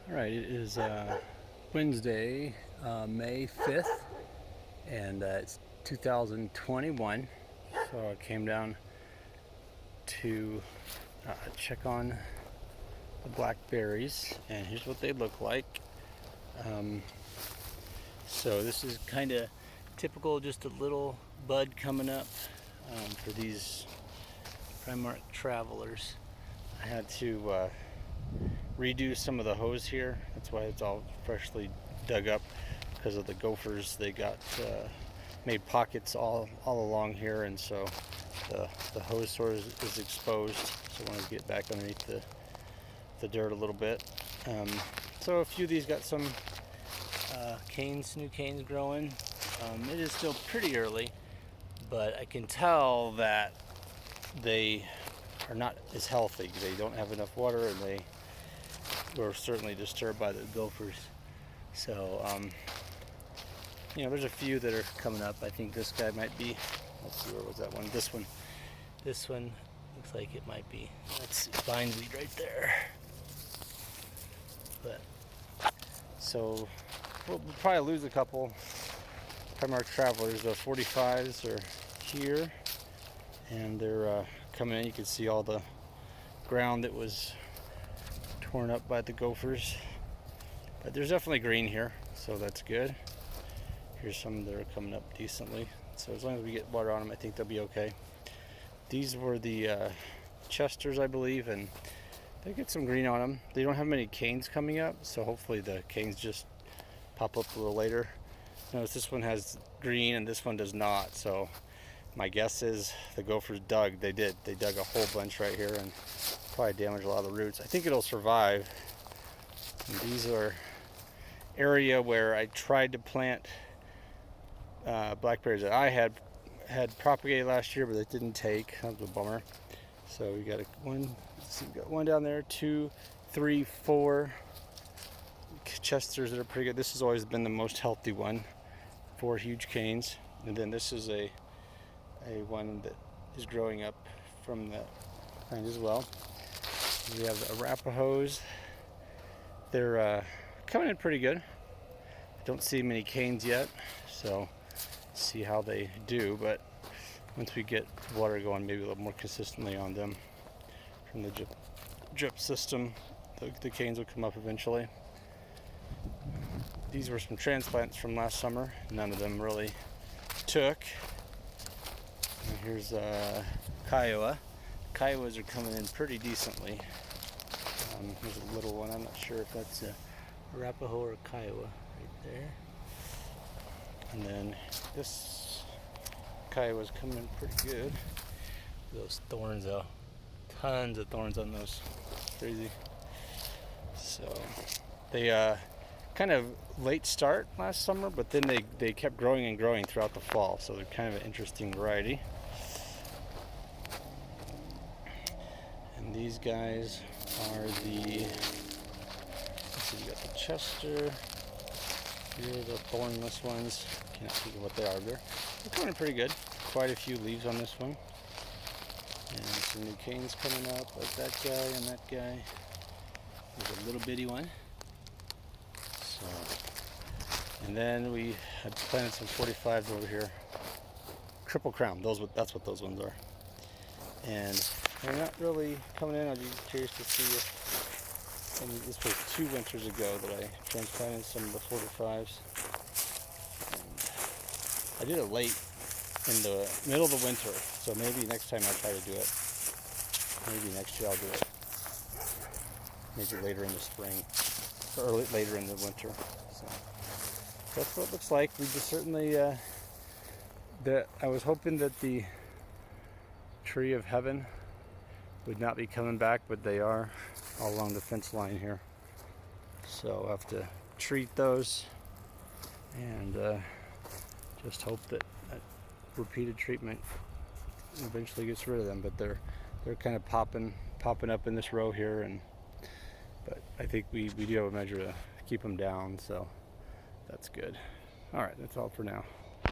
All right, it is Wednesday, May 5th, and it's 2021. So I came down to check on the blackberries, and here's what they look like. Um, so this is kind of typical, just a little bud coming up for these Primark travelers. I had to redo some of the hose here. That's why it's all freshly dug up, because of the gophers. They got made pockets all along here, and so the hose sort of is exposed. So I want to get back underneath the dirt a little bit. So a few of these got some new canes growing. It is still pretty early, but I can tell that they are not as healthy. They don't have enough water, and they were certainly disturbed by the gophers. So, there's a few that are coming up. I think this guy might be. Let's see, where was that one? This one. This one looks like it might be. That's bindweed right there. But so we'll probably lose a couple Primark travelers. The 45s are here, and they're coming in. You can see all the ground that was torn up by the gophers, but there's definitely green here, so that's good. Here's some that are coming up decently, so as long as we get water on them, I think they'll be okay. These were the Chesters, I believe, and they get some green on them. They don't have many canes coming up, so hopefully the canes just pop up a little later. Notice this one has green and this one does not, so my guess is the gophers dug. They dug a whole bunch right here and probably damaged a lot of the roots. I think it'll survive. And these are area where I tried to plant blackberries that I had propagated last year, but it didn't take. That was a bummer. So we got one down there, 2, 3, 4 Chesters that are pretty good. This has always been the most healthy one. 4 huge canes, and then this is a one that is growing up from the plant as well. We have the Arapahoes. They're coming in pretty good. I don't see many canes yet, so see how they do. But once we get water going, maybe a little more consistently on them from the drip system, the canes will come up eventually. These were some transplants from last summer. None of them really took. And here's Kiowa. Kiowas are coming in pretty decently. Here's a little one. I'm not sure if that's a Arapaho or a Kiowa right there. And then this Kiowa's coming in pretty good. Those thorns though. Tons of thorns on those. Crazy. So they kind of late start last summer, but then they kept growing and growing throughout the fall. So they're kind of an interesting variety. And these guys are the, let's see, you got the Chester. Here are the thornless ones. Can't think of what they are. They're coming pretty good. Quite a few leaves on this one. And some new canes coming up, like that guy and that guy. There's a little bitty one. So, and then we had planted some 45s over here. Triple crown. That's what those ones are. And they're not really coming in. I'd be curious to see if, and this was 2 winters ago that I transplanted some of the 45s. And I did it late in the middle of the winter, so maybe next time I'll try to do it. Maybe next year I'll do it. Maybe later in the spring, or later in the winter. So that's what it looks like. We just certainly, I was hoping that the tree of heaven would not be coming back, but they are all along the fence line here. So I'll have to treat those and just hope that repeated treatment eventually gets rid of them. But they're kind of popping up in this row here, but I think we do have a measure to keep them down, so that's good. All right, that's all for now.